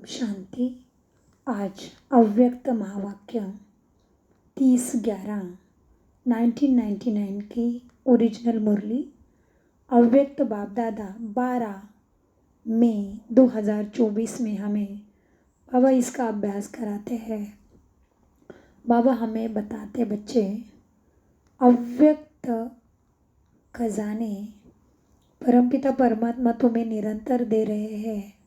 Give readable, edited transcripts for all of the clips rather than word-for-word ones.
शांति। आज अव्यक्त महावाक्य 30/11/1999 की ओरिजिनल मुरली अव्यक्त बाप दादा 12 मई 2024 में हमें बाबा इसका अभ्यास कराते हैं। बाबा हमें बताते बच्चे अव्यक्त खजाने परमपिता परमात्मा तुम्हें निरंतर दे रहे हैं,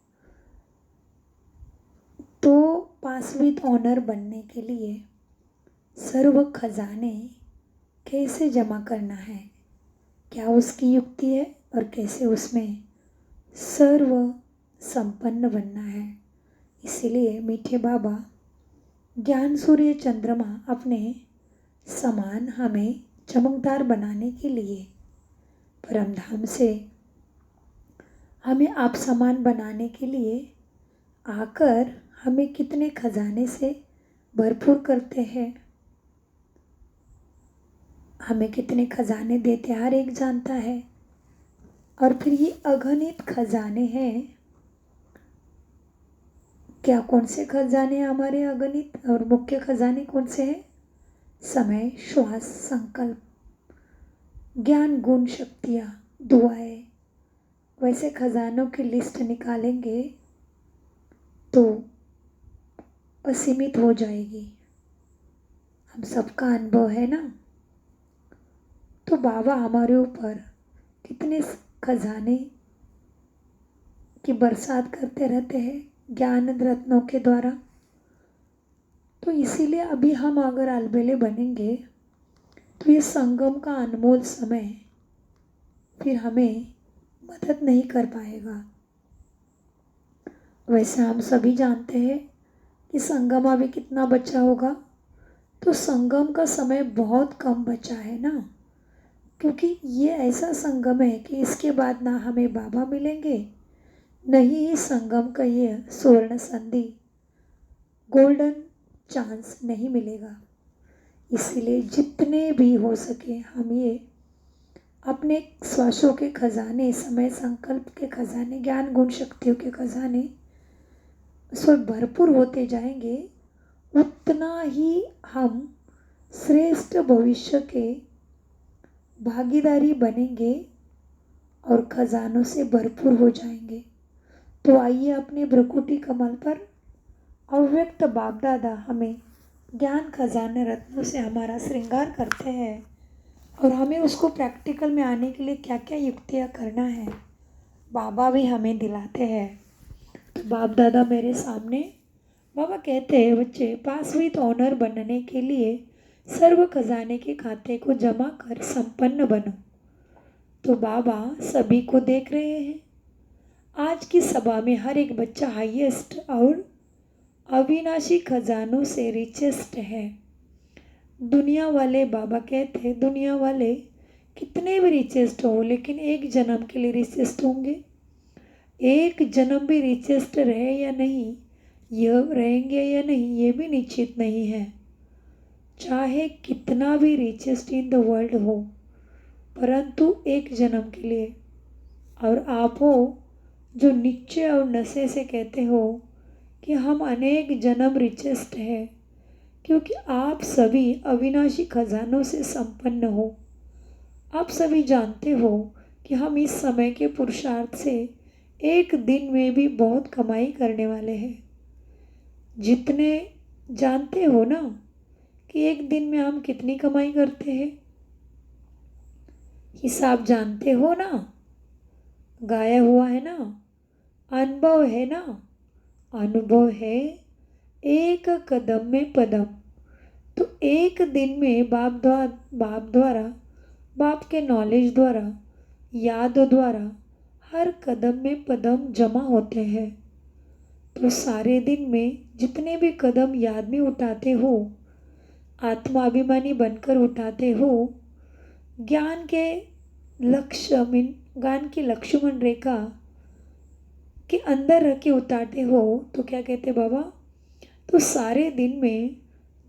तो पास विद ऑनर बनने के लिए सर्व खजाने कैसे जमा करना है, क्या उसकी युक्ति है और कैसे उसमें सर्व संपन्न बनना है। इसीलिए मीठे बाबा ज्ञान सूर्य चंद्रमा अपने समान हमें चमकदार बनाने के लिए परमधाम से हमें आप समान बनाने के लिए आकर हमें कितने खजाने से भरपूर करते हैं, हमें कितने खजाने देते हर एक जानता है। और फिर ये अगणित खजाने हैं। क्या कौन से खजाने हमारे अगणित और मुख्य खजाने कौन से हैं? समय, श्वास, संकल्प, ज्ञान, गुण, शक्तियाँ, दुआएं। वैसे खजानों की लिस्ट निकालेंगे तो असीमित हो जाएगी। हम सबका अनुभव है ना। तो बाबा हमारे ऊपर कितने खजाने की बरसात करते रहते हैं ज्ञान रत्नों के द्वारा। तो इसीलिए अभी हम अगर अलबेले बनेंगे तो ये संगम का अनमोल समय फिर हमें मदद नहीं कर पाएगा। वैसे हम सभी जानते हैं कि संगम अभी कितना बचा होगा, तो संगम का समय बहुत कम बचा है ना, क्योंकि ये ऐसा संगम है कि इसके बाद ना हमें बाबा मिलेंगे, नहीं ही संगम का ये स्वर्ण संधि गोल्डन चांस नहीं मिलेगा। इसीलिए जितने भी हो सके हम ये अपने श्वासों के खजाने, समय, संकल्प के खजाने, ज्ञान, गुण, शक्तियों के खजाने उसमें भरपूर होते जाएंगे, उतना ही हम श्रेष्ठ भविष्य के भागीदारी बनेंगे और खजानों से भरपूर हो जाएंगे। तो आइए अपने भ्रुकुटी कमल पर अव्यक्त बाप दादा हमें ज्ञान खजाने रत्नों से हमारा श्रृंगार करते हैं और हमें उसको प्रैक्टिकल में आने के लिए क्या क्या युक्तियाँ करना है बाबा भी हमें दिलाते हैं। तो बाप दादा मेरे सामने बाबा कहते हैं बच्चे पास विद ऑनर बनने के लिए सर्व खजाने के खाते को जमा कर संपन्न बनो। तो बाबा सभी को देख रहे हैं। आज की सभा में हर एक बच्चा हाईएस्ट और अविनाशी खजानों से रिचेस्ट है। दुनिया वाले बाबा कहते हैं दुनिया वाले कितने भी रिचेस्ट हो लेकिन एक जन्म के लिए रिचेस्ट होंगे। एक जन्म भी रिचेस्ट रहे या नहीं, यह रहेंगे या नहीं ये भी निश्चित नहीं है। चाहे कितना भी रिचेस्ट इन द वर्ल्ड हो, परंतु एक जन्म के लिए। और आप हो जो नीचे और नशे से कहते हो कि हम अनेक जन्म रिचेस्ट हैं, क्योंकि आप सभी अविनाशी खजानों से संपन्न हो। आप सभी जानते हो कि हम इस समय के पुरुषार्थ से एक दिन में भी बहुत कमाई करने वाले हैं। जितने जानते हो ना कि एक दिन में हम कितनी कमाई करते हैं, हिसाब जानते हो ना, गाया हुआ है ना, अनुभव है ना। अनुभव है एक कदम में पदम। तो एक दिन में बाप द्वारा बाप के नॉलेज द्वारा, याद द्वारा हर कदम में पदम जमा होते हैं। तो सारे दिन में जितने भी कदम याद में उठाते हो, आत्माभिमानी बनकर उठाते हो, ज्ञान के ज्ञान की लक्ष्मण रेखा के अंदर रख के उतारते हो, तो क्या कहते बाबा? तो सारे दिन में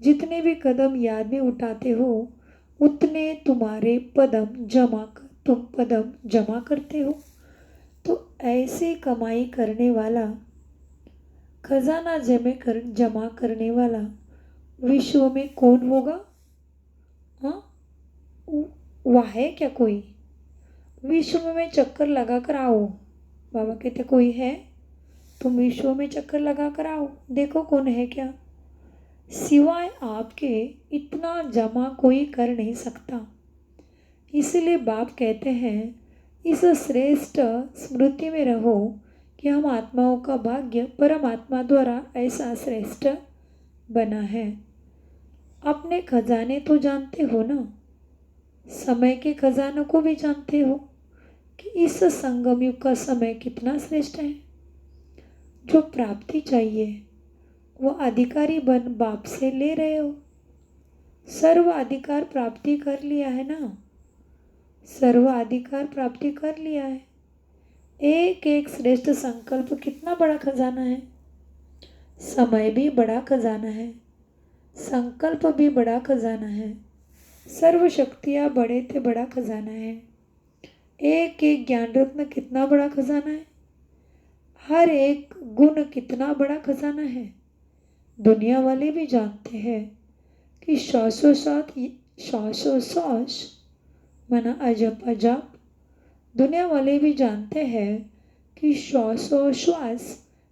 जितने भी कदम याद में उठाते हो उतने तुम्हारे तुम पदम जमा करते हो। तो ऐसे कमाई करने वाला खजाना जमा करने वाला विश्व में कौन होगा? हाँ, वह है क्या कोई? विश्व में चक्कर लगा कर आओ। बाबा कहते कोई है? तुम विश्व में चक्कर लगा कर आओ, देखो कौन है क्या। सिवाय आपके इतना जमा कोई कर नहीं सकता। इसलिए बाप कहते हैं इस श्रेष्ठ स्मृति में रहो कि हम आत्माओं का भाग्य परमात्मा द्वारा ऐसा श्रेष्ठ बना है। अपने खजाने तो जानते हो ना, समय के खजानों को भी जानते हो कि इस संगम युग का समय कितना श्रेष्ठ है। जो प्राप्ति चाहिए वो अधिकारी बन बाप से ले रहे हो। सर्व अधिकार प्राप्ति कर लिया है ना, सर्व अधिकार प्राप्ति कर लिया है। एक एक श्रेष्ठ संकल्प कितना बड़ा खजाना है। समय भी बड़ा खजाना है, संकल्प भी बड़ा खजाना है, सर्व शक्तियाँ बड़े थे बड़ा खजाना है। एक एक ज्ञान रत्न कितना बड़ा खजाना है, हर एक गुण कितना बड़ा खजाना है। दुनिया वाले भी जानते हैं कि श्वासोश्वास माना अजप अजप। दुनिया वाले भी जानते हैं कि श्वासोश्वास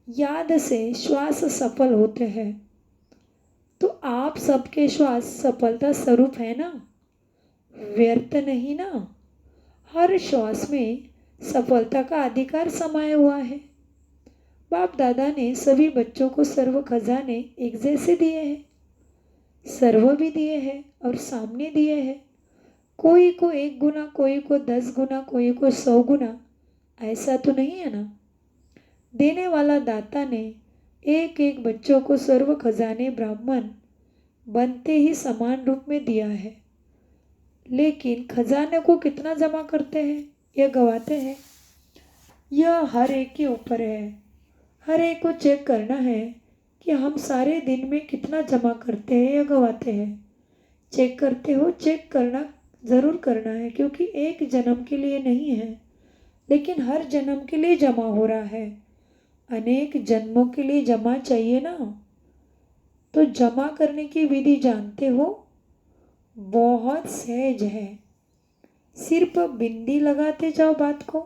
याद से श्वास सफल होते हैं। तो आप सबके श्वास सफलता स्वरूप है ना, व्यर्थ नहीं ना। हर श्वास में सफलता का अधिकार समाया हुआ है। बाप दादा ने सभी बच्चों को सर्व खजाने एक जैसे दिए हैं, सर्व भी दिए हैं और सामने दिए हैं। कोई को 1 गुना, कोई को 10 गुना, कोई को 100 गुना, ऐसा तो नहीं है ना। देने वाला दाता ने एक एक बच्चों को सर्व खजाने ब्राह्मण बनते ही समान रूप में दिया है। लेकिन खजाने को कितना जमा करते हैं या गवाते हैं, यह हर एक के ऊपर है। हर एक को चेक करना है कि हम सारे दिन में कितना जमा करते हैं या गवाते हैं। चेक करते हो, चेक करना ज़रूर करना है, क्योंकि एक जन्म के लिए नहीं है लेकिन हर जन्म के लिए जमा हो रहा है। अनेक जन्मों के लिए जमा चाहिए ना। तो जमा करने की विधि जानते हो, बहुत सहज है। सिर्फ बिंदी लगाते जाओ बात को।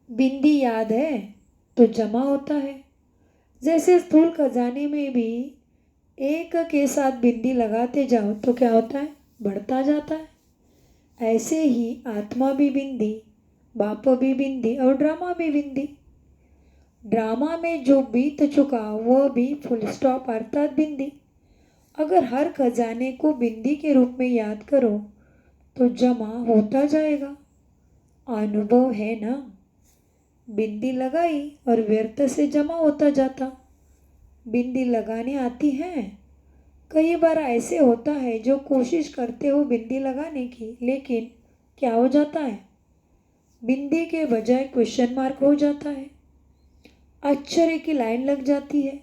बिंदी याद है तो जमा होता है। जैसे स्थूल खजाने में भी एक के साथ बिंदी लगाते जाओ तो क्या होता है, बढ़ता जाता है। ऐसे ही आत्मा भी बिंदी, बाप भी बिंदी और ड्रामा भी बिंदी। ड्रामा में जो बीत चुका वह भी फुल स्टॉप अर्थात बिंदी। अगर हर खजाने को बिंदी के रूप में याद करो तो जमा होता जाएगा। अनुभव है ना, बिंदी लगाई और व्यर्थ से जमा होता जाता। बिंदी लगाने आती है। कई बार ऐसे होता है जो कोशिश करते हो बिंदी लगाने की, लेकिन क्या हो जाता है, बिंदी के बजाय क्वेश्चन मार्क हो जाता है, आश्चर्य की लाइन लग जाती है।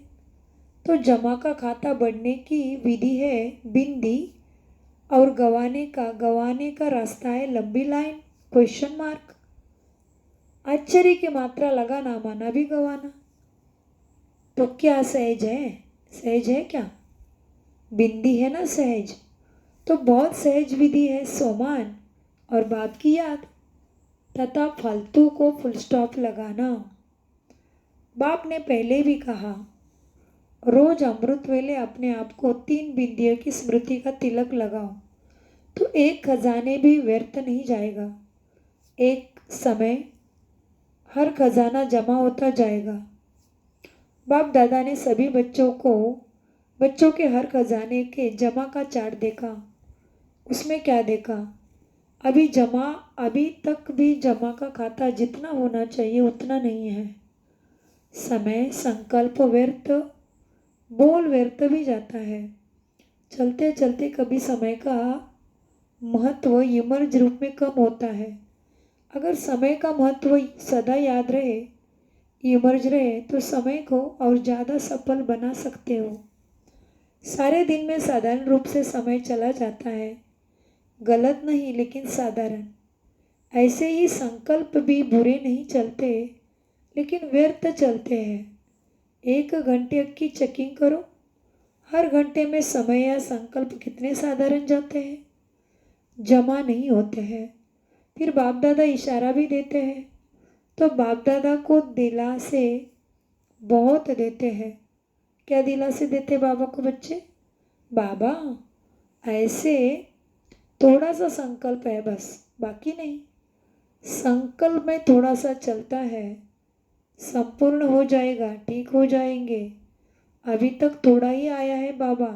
तो जमा का खाता बढ़ने की विधि है बिंदी, और गवाने का रास्ता है लंबी लाइन, क्वेश्चन मार्क। आश्चर्य की मात्रा लगाना माना भी गवाना। तो क्या सहज है? सहज है क्या? बिंदी है ना सहज। तो बहुत सहज विधि है सोमान और बाप की याद तथा फालतू को फुल स्टॉप लगाना। बाप ने पहले भी कहा, रोज अमृत वेले अपने आप को 3 बिंदियों की स्मृति का तिलक लगाओ तो एक खजाने भी व्यर्थ नहीं जाएगा। एक समय हर खजाना जमा होता जाएगा। बाप दादा ने सभी बच्चों के हर खजाने के जमा का चार्ट देखा। उसमें क्या देखा, अभी तक भी जमा का खाता जितना होना चाहिए उतना नहीं है। समय संकल्प व्यर्थ, बोल व्यर्थ भी जाता है। चलते चलते कभी समय का महत्व इमर्ज रूप में कम होता है। अगर समय का महत्व सदा याद रहे, इमर्ज रहे, तो समय को और ज़्यादा सफल बना सकते हो। सारे दिन में साधारण रूप से समय चला जाता है, गलत नहीं लेकिन साधारण। ऐसे ही संकल्प भी बुरे नहीं चलते लेकिन व्यर्थ चलते हैं। 1 घंटे की चेकिंग करो। हर घंटे में समय या संकल्प कितने साधारण जाते हैं, जमा नहीं होते हैं। फिर बाप दादा इशारा भी देते हैं, तो बाप दादा को दिलासे बहुत देते हैं। क्या दिलासे देते बाबा को बच्चे? बाबा ऐसे थोड़ा सा संकल्प है बस, बाकी नहीं। संकल्प में थोड़ा सा चलता है, संपूर्ण हो जाएगा, ठीक हो जाएंगे। अभी तक थोड़ा ही आया है बाबा,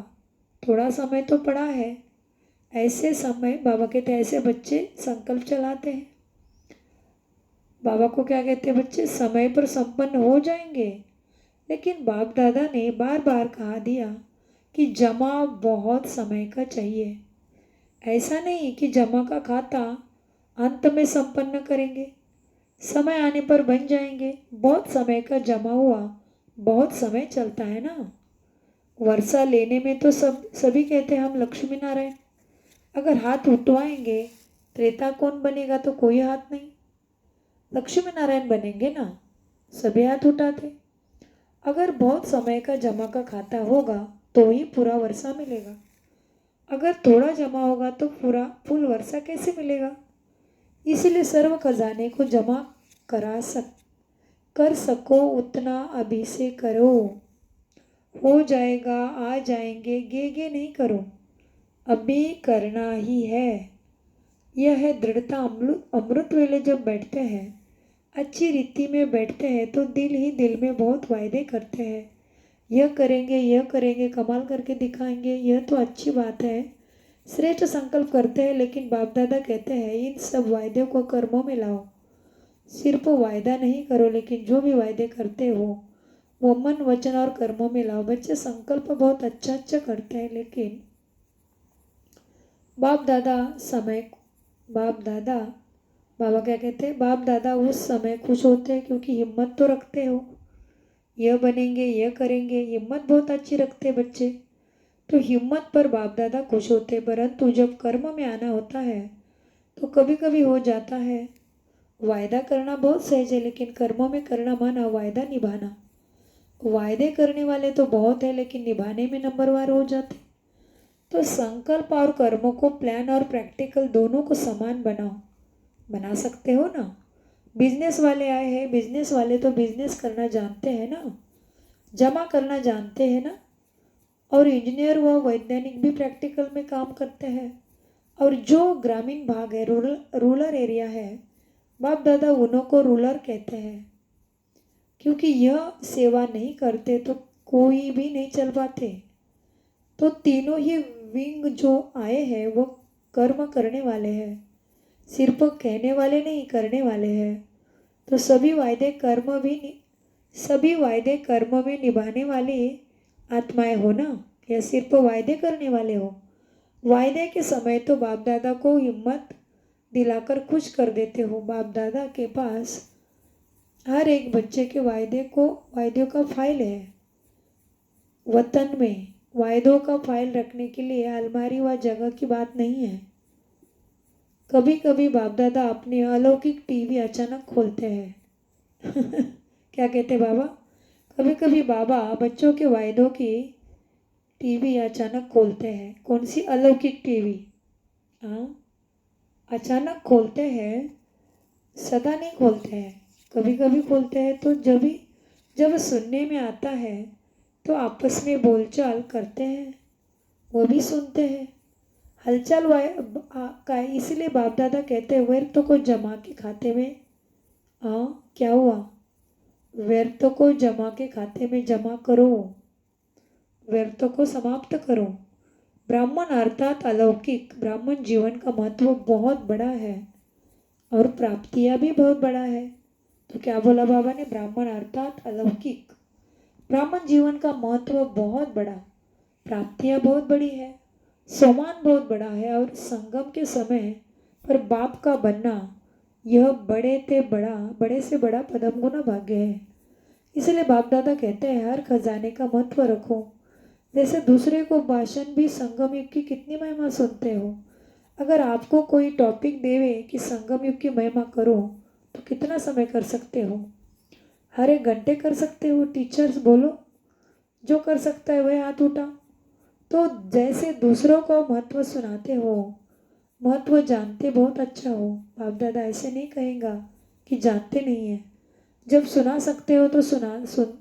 थोड़ा समय तो पड़ा है। ऐसे समय बाबा कहते हैं, ऐसे बच्चे संकल्प चलाते हैं। बाबा को क्या कहते हैं बच्चे? समय पर संपन्न हो जाएंगे। लेकिन बाप दादा ने बार बार कहा दिया कि जमा बहुत समय का चाहिए। ऐसा नहीं कि जमा का खाता अंत में संपन्न करेंगे, समय आने पर बन जाएंगे। बहुत समय का जमा हुआ, बहुत समय चलता है ना। वर्षा लेने में तो सभी कहते हैं हम लक्ष्मी नारायण। अगर हाथ उठवाएंगे त्रेता कौन बनेगा? तो कोई हाथ नहीं, लक्ष्मी नारायण बनेंगे ना, सभी हाथ उठाते। अगर बहुत समय का जमा का खाता होगा तो ही पूरा वर्षा मिलेगा। अगर थोड़ा जमा होगा तो पूरा फुल वर्षा कैसे मिलेगा? इसलिए सर्व खजाने को जमा कर सको उतना अभी से करो। हो जाएगा, आ जाएंगे, गे नहीं करो, अभी करना ही है। यह है दृढ़ता। अमृत वेले जब बैठते हैं, अच्छी रीति में बैठते हैं तो दिल ही दिल में बहुत वायदे करते हैं। यह करेंगे, कमाल करके दिखाएंगे। यह तो अच्छी बात है, श्रेष्ठ संकल्प करते हैं। लेकिन बाप दादा कहते हैं इन सब वायदों को कर्मों में लाओ। सिर्फ वायदा नहीं करो, लेकिन जो भी वायदे करते हो वो मन वचन और कर्मों में लाओ। बच्चे संकल्प बहुत अच्छा करते हैं, लेकिन बाप दादा बाबा क्या कहते हैं? बाप दादा उस समय खुश होते हैं क्योंकि हिम्मत तो रखते हो, यह बनेंगे, यह करेंगे, हिम्मत बहुत अच्छी रखते हैं बच्चे। तो हिम्मत पर बाप दादा खुश होते, परंतु जब कर्म में आना होता है तो कभी कभी हो जाता है। वायदा करना बहुत सहज है, लेकिन कर्मों में करना माना वायदा निभाना। वायदे करने वाले तो बहुत है, लेकिन निभाने में नंबरवार हो जाते। तो संकल्प और कर्मों को प्लान और प्रैक्टिकल दोनों को समान बनाओ। बना सकते हो ना? बिजनेस वाले आए हैं, बिजनेस वाले तो बिजनेस करना जानते हैं ना, जमा करना जानते हैं ना। और इंजीनियर व वैज्ञानिक भी प्रैक्टिकल में काम करते हैं। और जो ग्रामीण भाग है, रूरल एरिया है, बाप दादा उन्हों को रूलर कहते हैं, क्योंकि यह सेवा नहीं करते तो कोई भी नहीं चल पाते। तो तीनों ही विंग जो आए हैं वो कर्म करने वाले हैं, सिर्फ कहने वाले नहीं, करने वाले हैं। तो सभी वायदे कर्म में निभाने वाली आत्माएं हो ना, या सिर्फ वायदे करने वाले हो? वायदे के समय तो बाप दादा को हिम्मत दिलाकर खुश कर देते हो। बाप दादा के पास हर एक बच्चे के वायदों का फाइल है। वतन में वायदों का फाइल रखने के लिए अलमारी व जगह की बात नहीं है। कभी कभी बाप दादा अपने अलौकिक टीवी अचानक खोलते हैं। क्या कहते बाबा? कभी कभी बाबा बच्चों के वायदों की टीवी अचानक खोलते हैं। कौन सी अलौकिक टीवी? हाँ, अचानक खोलते हैं, सदा नहीं खोलते हैं, कभी कभी खोलते हैं। तो जब सुनने में आता है तो आपस में बोलचाल करते हैं, वो भी सुनते हैं। हलचल का इसलिए बाप दादा कहते हैं व्यर्थ को जमा के खाते में क्या हुआ? व्यर्थ को जमा के खाते में जमा करो, व्यर्थ को समाप्त करो। ब्राह्मण अर्थात अलौकिक। ब्राह्मण जीवन का महत्व बहुत बड़ा है और प्राप्तियां भी बहुत बड़ा है। तो क्या बोला बाबा ने? ब्राह्मण अर्थात अलौकिक। ब्राह्मण जीवन का महत्व बहुत बड़ा, प्राप्तियां बहुत बड़ी है, सम्मान बहुत बड़ा है। और संगम के समय पर बाप का बनना यह बड़े से बड़ा पदम गुना भाग्य है। इसलिए बाप दादा कहते हैं हर खजाने का महत्व रखो। जैसे दूसरे को भाषण भी संगम युग की कितनी महिमा सुनते हो। अगर आपको कोई टॉपिक देवे कि संगम युग की महिमा करो तो कितना समय कर सकते हो? अरे घंटे कर सकते हो टीचर्स, बोलो जो कर सकता है वह हाथ उठाओ। तो जैसे दूसरों को महत्व सुनाते हो, महत्व जानते बहुत अच्छा हो, बाप दादा ऐसे नहीं कहेगा कि जानते नहीं है। जब सुना सकते हो तो सुन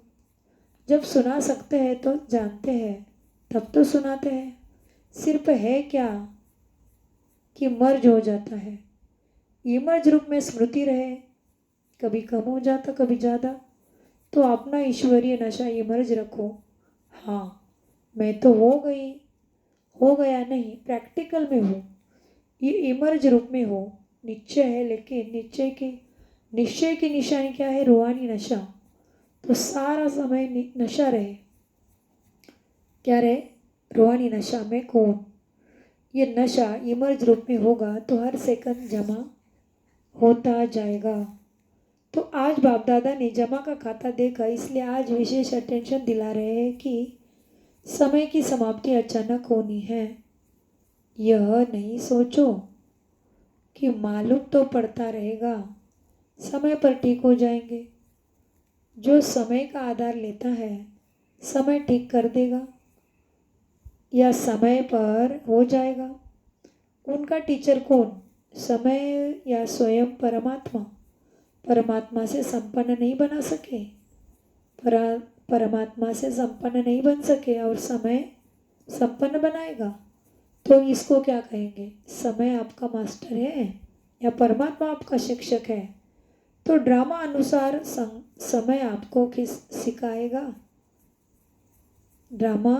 जब सुना सकते हैं तो जानते हैं, तब तो सुनाते हैं। सिर्फ है क्या कि मर्ज हो जाता है। इमर्ज रूप में स्मृति रहे, कभी कम हो जाता कभी ज़्यादा। तो अपना ईश्वरीय नशा इमर्ज रखो। हाँ, मैं तो हो गया नहीं, प्रैक्टिकल में हूँ। ये इमर्ज रूप में हो, निश्चय है, लेकिन निश्चय की निशानी क्या है? रूहानी नशा। तो सारा समय नशा रहे। क्या रहे? रूहानी नशा में कौन? ये नशा इमर्ज रूप में होगा तो हर सेकंड जमा होता जाएगा। तो आज बाप दादा ने जमा का खाता देखा, इसलिए आज विशेष अटेंशन दिला रहे हैं कि समय की समाप्ति अचानक होनी है। यह नहीं सोचो कि मालूम तो पड़ता रहेगा, समय पर ठीक हो जाएंगे। जो समय का आधार लेता है, समय ठीक कर देगा या समय पर हो जाएगा। उनका टीचर कौन? समय या स्वयं परमात्मा? परमात्मा से संपन्न नहीं बना सके, परमात्मा से संपन्न नहीं बन सके और समय संपन्न बनाएगा। तो इसको क्या कहेंगे? समय आपका मास्टर है या परमात्मा आपका शिक्षक है? तो ड्रामा अनुसार समय आपको किस सिखाएगा? ड्रामा,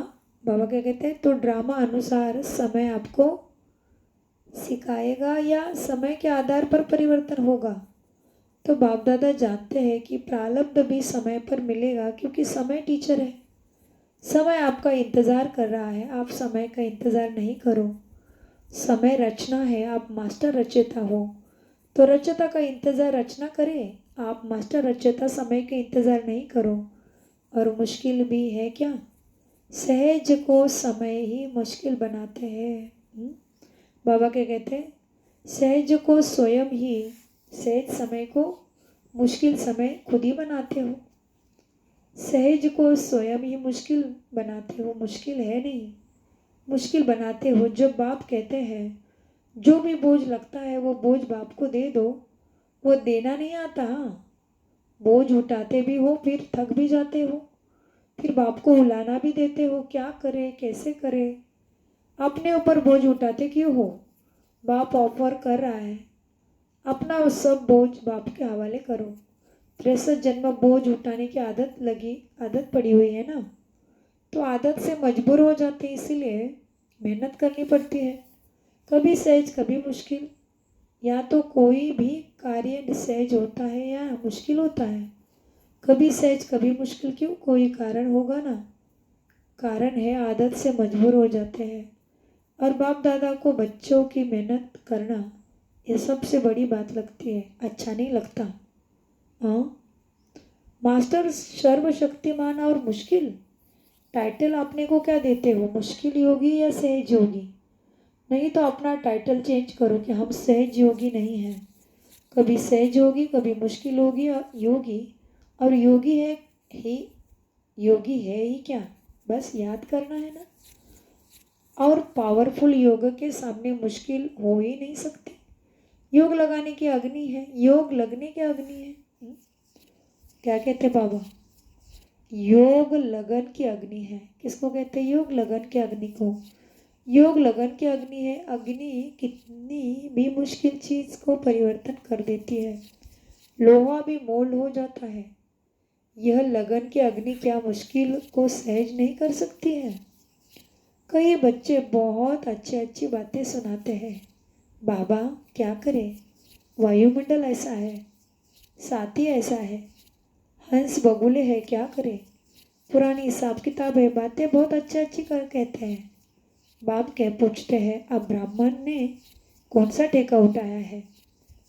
बाबा क्या कहते हैं? तो ड्रामा अनुसार समय आपको सिखाएगा या समय के आधार पर परिवर्तन होगा? तो बाप दादा जानते हैं कि प्रारब्ध भी समय पर मिलेगा, क्योंकि समय टीचर है। समय आपका इंतज़ार कर रहा है, आप समय का इंतज़ार नहीं करो। समय रचना है, आप मास्टर रचयिता हो। तो रचयिता का इंतज़ार रचना करे, आप मास्टर रचयिता समय के इंतज़ार नहीं करो। और मुश्किल भी है क्या? सहज को समय ही मुश्किल बनाते हैं। बाबा क्या कहते हैं? सहज को स्वयं ही, सहज समय को मुश्किल समय खुद ही बनाते हो। सहज को स्वयं ही मुश्किल बनाते हो, मुश्किल है नहीं, मुश्किल बनाते हो। जब बाप कहते हैं जो भी बोझ लगता है वो बोझ बाप को दे दो, वो देना नहीं आता। बोझ उठाते भी हो, फिर थक भी जाते हो, फिर बाप को उलाना भी देते हो। क्या करे, कैसे करे? अपने ऊपर बोझ उठाते क्यों हो? बाप ऑफर कर रहा है, अपना वो सब बोझ बाप के हवाले करो। 63 जन्म बोझ उठाने की आदत पड़ी हुई है ना, तो आदत से मजबूर हो जाते हैं, इसीलिए मेहनत करनी पड़ती है। कभी सहज कभी मुश्किल। या तो कोई भी कार्य सहज होता है या मुश्किल होता है। कभी सहज कभी मुश्किल क्यों? कोई कारण होगा ना। कारण है आदत से मजबूर हो जाते हैं। और बाप दादा को बच्चों की मेहनत करना ये सबसे बड़ी बात लगती है, अच्छा नहीं लगता। हाँ, मास्टर सर्वशक्तिमान और मुश्किल। टाइटल आपने को क्या देते हो? मुश्किल योगी या सहज योगी? नहीं तो अपना टाइटल चेंज करो कि हम सहज योगी नहीं हैं। कभी सहज योगी, कभी मुश्किल योगी। और योगी है ही क्या? बस याद करना है ना। और पावरफुल योग के सामने मुश्किल हो ही नहीं सकती। योग लगाने की अग्नि है, योग लगने की अग्नि है। क्या कहते बाबा? योग लगन की अग्नि है। किसको कहते हैं? योग लगन की अग्नि को। योग लगन की अग्नि है। अग्नि कितनी भी मुश्किल चीज को परिवर्तन कर देती है। लोहा भी मोल्ड हो जाता है। यह लगन की अग्नि क्या मुश्किल को सहज नहीं कर सकती है? कई बच्चे बहुत अच्छी बातें सुनाते हैं, बाबा क्या करें, वायुमंडल ऐसा है, साथी ऐसा है, हंस बगुले है, क्या करें, पुरानी हिसाब किताब है, बातें बहुत अच्छी कर कहते हैं। बाप क्या पूछते हैं, अब ब्राह्मण ने कौन सा ठेका उठाया है?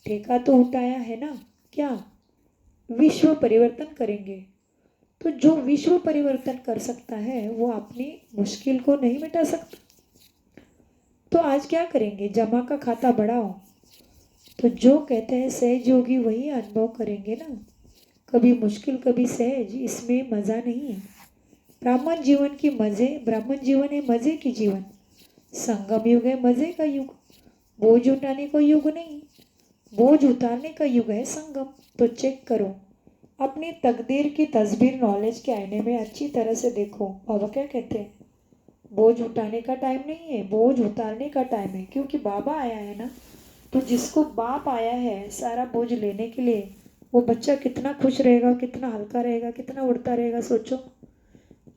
ठेका तो उठाया है ना, क्या? विश्व परिवर्तन करेंगे। तो जो विश्व परिवर्तन कर सकता है वो अपनी मुश्किल को नहीं मिटा सकता। तो आज क्या करेंगे? जमा का खाता बढ़ाओ। तो जो कहते हैं सहज योगी वही अनुभव करेंगे ना। कभी मुश्किल कभी सहज, इसमें मज़ा नहीं है। ब्राह्मण जीवन है मज़े की जीवन। संगम युग है मज़े का युग। बोझ उठाने का युग नहीं, बोझ उतारने का युग है संगम। तो चेक करो अपनी तकदीर की तस्वीर नॉलेज के आईने में अच्छी तरह से देखो। बाबा क्या कहते हैं, बोझ उठाने का टाइम नहीं है, बोझ उतारने का टाइम है। क्योंकि बाबा आया है ना, तो जिसको बाप आया है सारा बोझ लेने के लिए, वो बच्चा कितना खुश रहेगा, कितना हल्का रहेगा, कितना उड़ता रहेगा, सोचो।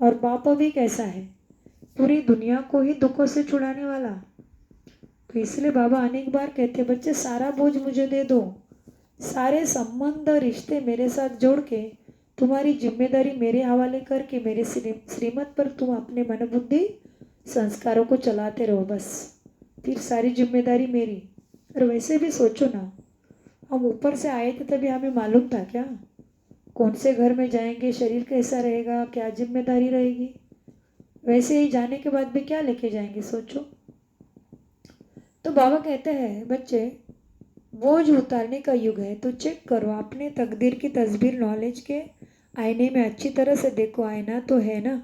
और बाप भी कैसा है, पूरी दुनिया को ही दुखों से छुड़ाने वाला। तो इसलिए बाबा अनेक बार कहते, बच्चे सारा बोझ मुझे दे दो, सारे संबंध रिश्ते मेरे साथ जोड़ के, तुम्हारी जिम्मेदारी मेरे हवाले करके मेरे श्रीमत पर तुम अपने मन बुद्धि संस्कारों को चलाते रहो बस, फिर सारी जिम्मेदारी मेरी। और वैसे भी सोचो ना, हम ऊपर से आए थे तभी हमें मालूम था क्या कौन से घर में जाएंगे, शरीर कैसा रहेगा, क्या जिम्मेदारी रहेगी। वैसे ही जाने के बाद भी क्या लेके जाएंगे, सोचो। तो बाबा कहते हैं बच्चे बोझ उतारने का युग है, तो चेक करो अपने तकदीर की तस्वीर नॉलेज के आईने में अच्छी तरह से देखो। आईना तो है ना,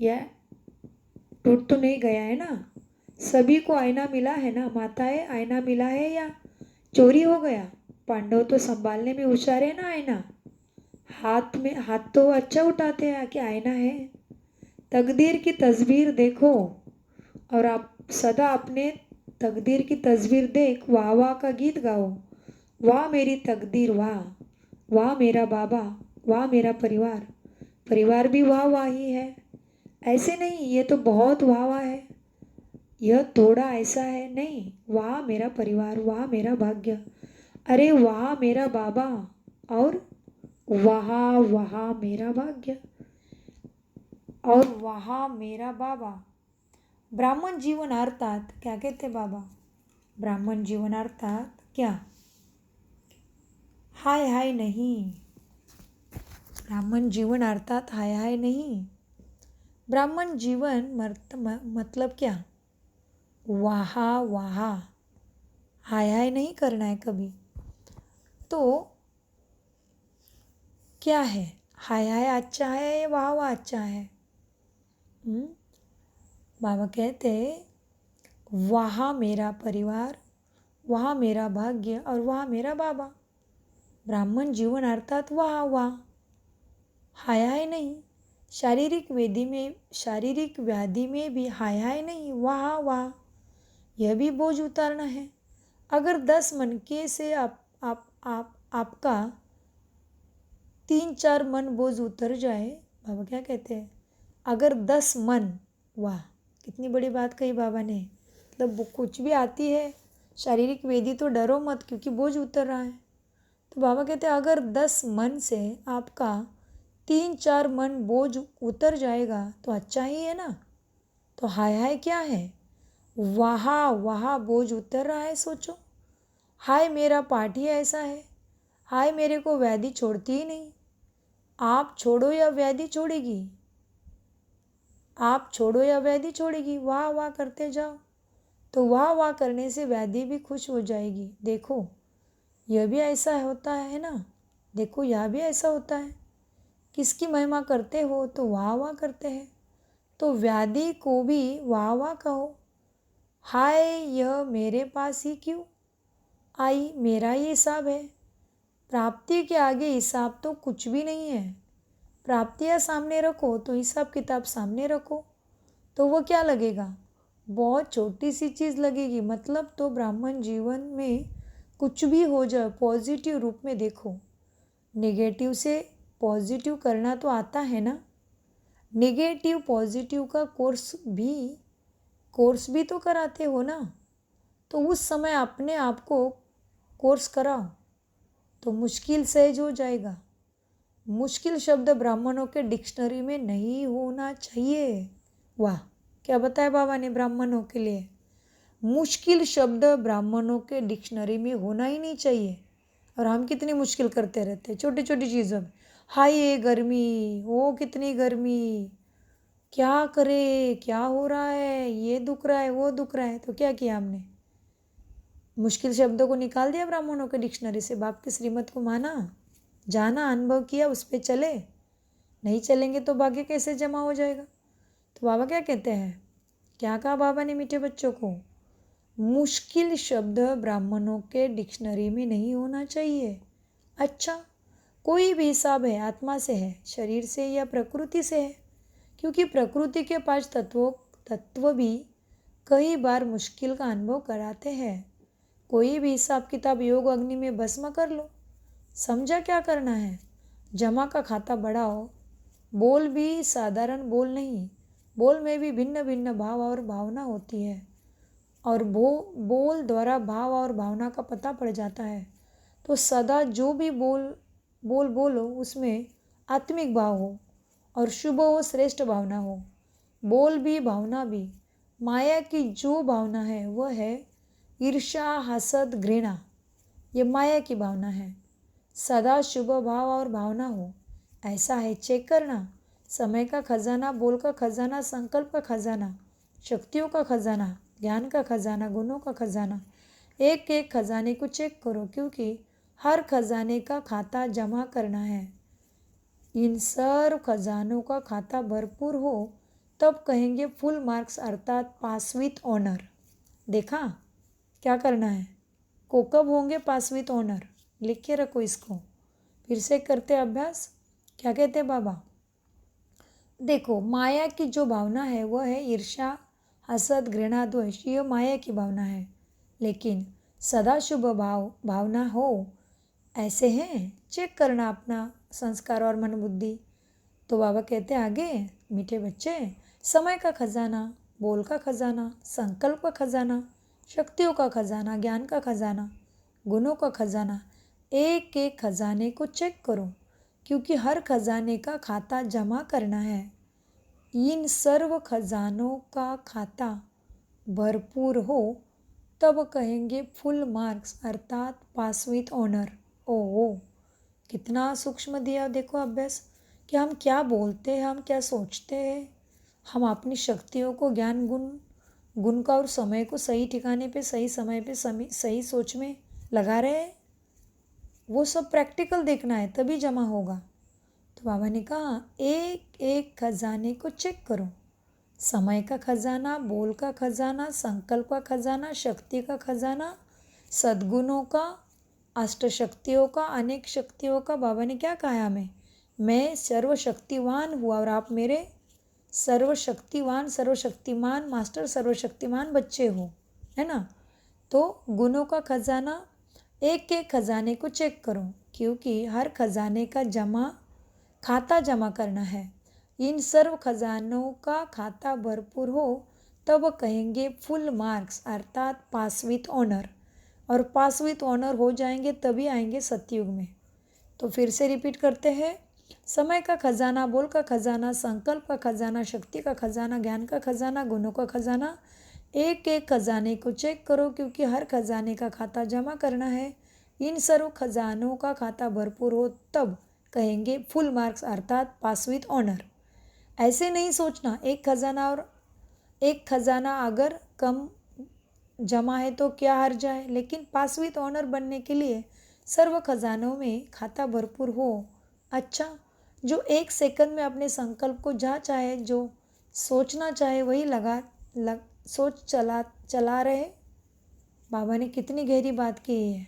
या टूट तो नहीं गया है ना? सभी को आईना मिला है ना? माताएं आईना मिला है या चोरी हो गया? पांडव तो संभालने में होशियार है ना आईना। हाथ तो अच्छा उठाते हैं कि आईना है। तकदीर की तस्वीर देखो और आप सदा अपने तकदीर की तस्वीर देख वाह वाह का गीत गाओ। वाह मेरी तकदीर, वाह वाह मेरा बाबा, वाह मेरा परिवार। परिवार भी वाह वाह ही है, ऐसे नहीं ये तो बहुत वाह वाह है, यह थोड़ा ऐसा है नहीं। वाह मेरा परिवार, वाह मेरा भाग्य, अरे वाह मेरा बाबा, और वाह वाह मेरा भाग्य, और वाह मेरा बाबा। ब्राह्मण जीवन अर्थात क्या कहते बाबा? ब्राह्मण जीवन अर्थात क्या? हाय हाय नहीं। ब्राह्मण जीवन अर्थात हाय हाय नहीं। ब्राह्मण जीवन मतलब क्या? वाह वाह, हाय हाय नहीं करना है कभी। तो क्या है, हाय हाय अच्छा है या वाह वाह अच्छा है? बाबा कहते वाह मेरा परिवार, वाह मेरा भाग्य, और वाह मेरा बाबा। ब्राह्मण जीवन अर्थात वाह वाह, हाय हाय नहीं। शारीरिक व्याधि में भी हाय हाय नहीं, वाह वाह। यह भी बोझ उतारना है। अगर 10 मन के से आपका 3-4 मन बोझ उतर जाए, बाबा क्या कहते हैं, अगर 10 मन, वाह कितनी बड़ी बात कही बाबा ने। मतलब कुछ भी आती है शारीरिक वेदी तो डरो मत, क्योंकि बोझ उतर रहा है। तो बाबा कहते हैं अगर 10 मन से आपका 3-4 मन बोझ उतर जाएगा तो अच्छा ही है ना। तो हाय हाय क्या है? वाह वाह बोझ उतर रहा है, सोचो। हाय मेरा पाठ ही ऐसा है, हाय मेरे को व्याधि छोड़ती ही नहीं। आप छोड़ो या व्याधि छोड़ेगी, आप छोड़ो या व्याधि छोड़ेगी, वाह वाह करते जाओ। तो वाह वाह करने से व्याधि भी खुश हो जाएगी। देखो यह भी ऐसा होता है ना, देखो यह भी ऐसा होता है। किसकी महिमा करते हो तो वाह वाह करते हैं, तो व्याधि को भी वाह वाह कहो। हाय यह मेरे पास ही क्यों आई, मेरा ही हिसाब है। प्राप्ति के आगे हिसाब तो कुछ भी नहीं है। प्राप्तियाँ सामने रखो तो हिसाब किताब सामने रखो, तो वो क्या लगेगा, बहुत छोटी सी चीज़ लगेगी। मतलब तो ब्राह्मण जीवन में कुछ भी हो जाए पॉजिटिव रूप में देखो। नेगेटिव से पॉजिटिव करना तो आता है ना, नेगेटिव पॉजिटिव का कोर्स भी तो कराते हो ना। तो उस समय अपने आप को कोर्स कराओ तो मुश्किल सहज हो जाएगा। मुश्किल शब्द ब्राह्मणों के डिक्शनरी में नहीं होना चाहिए। वाह क्या बताया बाबा ने ब्राह्मणों के लिए, मुश्किल शब्द ब्राह्मणों के डिक्शनरी में होना ही नहीं चाहिए। और हम कितनी मुश्किल करते रहते हैं छोटी छोटी चीज़ों में। हाय ये गर्मी, वो कितनी गर्मी, क्या करे, क्या हो रहा है, ये दुख रहा है, वो दुख रहा है। तो क्या किया हमने, मुश्किल शब्दों को निकाल दिया ब्राह्मणों के डिक्शनरी से, बाप की श्रीमत को माना, जाना, अनुभव किया, उस पर चले। नहीं चलेंगे तो भाग्य कैसे जमा हो जाएगा। तो बाबा क्या कहते हैं, क्या कहा बाबा ने मीठे बच्चों को, मुश्किल शब्द ब्राह्मणों के डिक्शनरी में नहीं होना चाहिए। अच्छा, कोई भी हिसाब है आत्मा से है, शरीर से या प्रकृति से है, क्योंकि प्रकृति के 5 तत्व भी कई बार मुश्किल का अनुभव कराते हैं। कोई भी हिसाब किताब योग अग्नि में भस्म कर लो। समझा क्या करना है, जमा का खाता बढ़ाओ। बोल भी साधारण बोल नहीं, बोल में भी भिन्न भिन्न भाव और भावना होती है, और बोल द्वारा भाव और भावना का पता पड़ जाता है। तो सदा जो भी बोलो उसमें आत्मिक भाव हो और शुभ हो, श्रेष्ठ भावना हो। बोल भी भावना भी। माया की जो भावना है वह है ईर्ष्या, हसद, घृणा। ये माया की भावना है। सदा शुभ भाव और भावना हो, ऐसा है चेक करना। समय का खजाना, बोल का खजाना, संकल्प का खजाना, शक्तियों का खजाना, ज्ञान का खजाना, गुणों का खजाना। एक एक खजाने को चेक करो, क्योंकि हर खजाने का खाता जमा करना है। इन सर्व खजानों का खाता भरपूर हो तब कहेंगे फुल मार्क्स, अर्थात पास विथ ऑनर। देखा क्या करना है, को कब होंगे पास विथ ऑनर, लिख के रखो इसको। फिर से करते अभ्यास। क्या कहते बाबा, देखो माया की जो भावना है वह है ईर्ष्या, हसद, घृणा, द्वेष। ये माया की भावना है। लेकिन सदा शुभ भावना हो, ऐसे हैं चेक करना अपना संस्कार और मन बुद्धि। तो बाबा कहते हैं आगे, मीठे बच्चे, समय का खजाना, बोल का खजाना, संकल्प का खजाना, शक्तियों का खजाना, ज्ञान का खजाना, गुणों का खजाना। एक एक खजाने को चेक करो, क्योंकि हर खजाने का खाता जमा करना है। इन सर्व खजानों का खाता भरपूर हो तब कहेंगे फुल मार्क्स, अर्थात पास विथ ऑनर। ओह, कितना सूक्ष्म दिया देखो अभ्यास, कि हम क्या बोलते हैं, हम क्या सोचते हैं, हम अपनी शक्तियों को, ज्ञान गुण का और समय को सही ठिकाने पे, सही समय पे, सही सोच में लगा रहे हैं। वो सब प्रैक्टिकल देखना है, तभी जमा होगा। तो बाबा ने कहा एक एक खजाने को चेक करो। समय का खजाना, बोल का खजाना, संकल्प का खजाना, शक्ति का खजाना, सद्गुणों का, अष्ट शक्तियों का, अनेक शक्तियों का। बाबा ने क्या कहा हमें, मैं सर्वशक्तिवान हुआ और आप मेरे सर्वशक्तिवान, सर्वशक्तिमान मास्टर, सर्वशक्तिमान बच्चे हो, है ना। तो गुणों का खजाना, एक एक खजाने को चेक करो, क्योंकि हर खजाने का खाता जमा करना है। इन सर्व खजानों का खाता भरपूर हो तब कहेंगे फुल मार्क्स, अर्थात पास विथ ऑनर। और पास विथ ऑनर हो जाएंगे तभी आएंगे सतयुग में। तो फिर से रिपीट करते हैं, समय का खजाना, बोल का खजाना, संकल्प का खजाना, शक्ति का खजाना, ज्ञान का खजाना, गुणों का खजाना। एक एक खजाने को चेक करो, क्योंकि हर खजाने का खाता जमा करना है। इन सर्व खजानों का खाता भरपूर हो तब कहेंगे फुल मार्क्स, अर्थात पास विथ ऑनर। ऐसे नहीं सोचना एक खजाना अगर कम जमा है तो क्या हर्ज है, लेकिन पास विथ ऑनर बनने के लिए सर्व खजानों में खाता भरपूर हो। अच्छा, जो एक सेकंड में अपने संकल्प को जहाँ चाहे, जो सोचना चाहे वही सोच चला रहे। बाबा ने कितनी गहरी बात की है।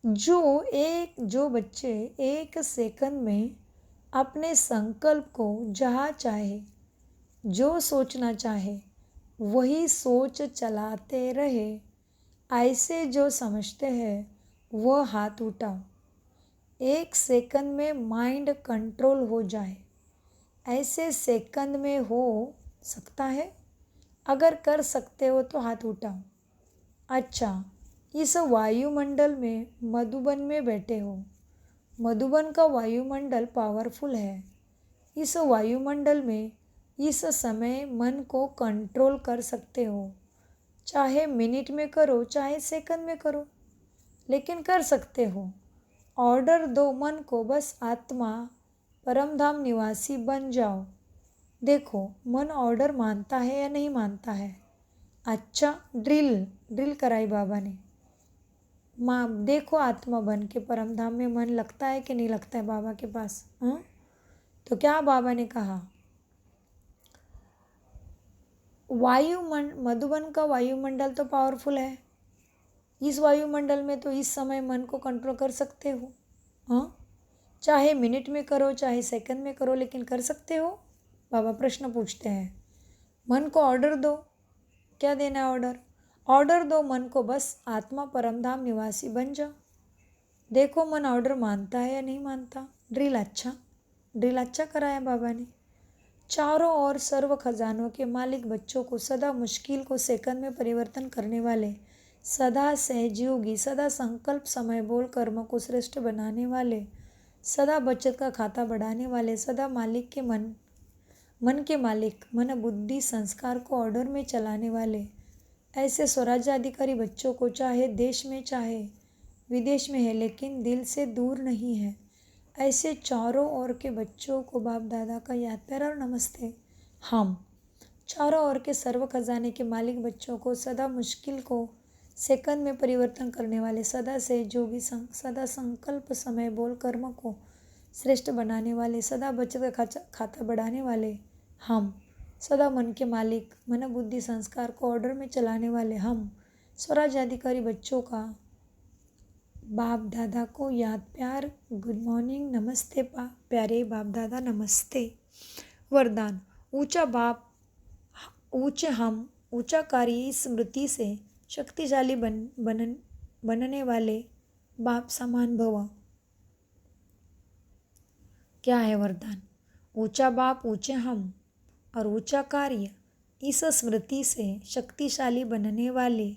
जो बच्चे एक सेकंड में अपने संकल्प को जहाँ चाहे, जो सोचना चाहे वही सोच चलाते रहे, ऐसे जो समझते हैं वह हाथ उठाओ। एक सेकंड में माइंड कंट्रोल हो जाए, ऐसे सेकंड में हो सकता है? अगर कर सकते हो तो हाथ उठाओ। अच्छा, इस वायुमंडल में मधुबन में बैठे हो। मधुबन का वायुमंडल पावरफुल है। इस वायुमंडल में इस समय मन को कंट्रोल कर सकते हो। चाहे मिनट में करो, चाहे सेकंड में करो, लेकिन कर सकते हो। ऑर्डर दो मन को, बस आत्मा परमधाम निवासी बन जाओ। देखो मन ऑर्डर मानता है या नहीं मानता है। अच्छा, ड्रिल कराई बाबा ने। माँ देखो आत्मा बन के परम धाम में मन लगता है कि नहीं लगता है बाबा के पास? हाँ, तो क्या बाबा ने कहा, मधुबन का वायुमंडल तो पावरफुल है, इस वायुमंडल में तो इस समय मन को कंट्रोल कर सकते हो। हाँ, चाहे मिनट में करो चाहे सेकंड में करो, लेकिन कर सकते हो? बाबा प्रश्न पूछते हैं। मन को ऑर्डर दो। क्या देना है ऑर्डर? ऑर्डर दो मन को, बस आत्मा परमधाम निवासी बन जाओ। देखो मन ऑर्डर मानता है या नहीं मानता। ड्रिल अच्छा कराया बाबा ने। चारों ओर सर्व खजानों के मालिक बच्चों को, सदा मुश्किल को सेकंड में परिवर्तन करने वाले, सदा सहयोगी, सदा संकल्प समय बोल कर्म को श्रेष्ठ बनाने वाले, सदा बचत का खाता बढ़ाने वाले, सदा मालिक के मन के मालिक, मन बुद्धि संस्कार को ऑर्डर में चलाने वाले, ऐसे स्वराज्याधिकारी बच्चों को चाहे देश में चाहे विदेश में है लेकिन दिल से दूर नहीं है, ऐसे चारों ओर के बच्चों को बाप दादा का याद प्यार और नमस्ते। हम चारों ओर के सर्व खजाने के मालिक बच्चों को, सदा मुश्किल को सेकंड में परिवर्तन करने वाले, सदा सहयोगी, सदा संकल्प समय बोल कर्म को श्रेष्ठ बनाने वाले, सदा बचत का खाता बढ़ाने वाले हम, सदा मन के मालिक, मन बुद्धि संस्कार को ऑर्डर में चलाने वाले हम, स्वराज्याधिकारी बच्चों का बाप दादा को याद प्यार, गुड मॉर्निंग, नमस्ते प्यारे बाप दादा नमस्ते। वरदान, ऊंचा बाप, ऊंचे हम, ऊंचा कार्य स्मृति से शक्तिशाली बनने वाले बाप समान भव। क्या है वरदान? ऊंचा बाप, ऊंचे हम और ऊंचा कार्य, इस स्मृति से शक्तिशाली बनने वाले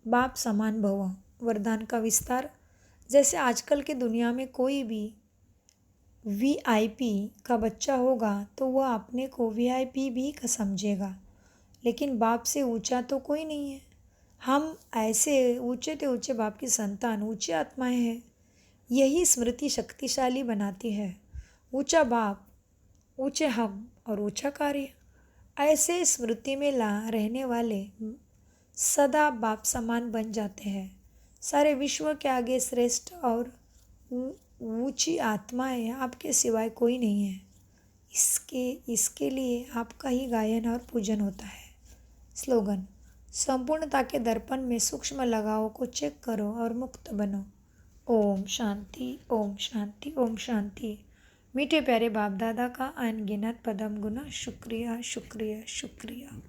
बाप समान भव। वरदान का विस्तार, जैसे आजकल की दुनिया में कोई भी वीआईपी का बच्चा होगा तो वह अपने को वीआईपी भी समझेगा, लेकिन बाप से ऊंचा तो कोई नहीं है। हम ऐसे ऊंचे से ऊंचे बाप की संतान, ऊंची आत्माएं हैं। यही स्मृति शक्तिशाली बनाती है। ऊंचा बाप, ऊंचे हम और ऊंचा कार्य, ऐसे स्मृति में रहने वाले सदा बाप समान बन जाते हैं। सारे विश्व के आगे श्रेष्ठ और ऊंची आत्माएं आपके सिवाय कोई नहीं है। इसके लिए आपका ही गायन और पूजन होता है। स्लोगन, संपूर्णता के दर्पण में सूक्ष्म लगावों को चेक करो और मुक्त बनो। ओम शांति, ओम शांति, ओम शांति। मीठे प्यारे बाप दादा का अनगिनत पदम गुना शुक्रिया शुक्रिया शुक्रिया।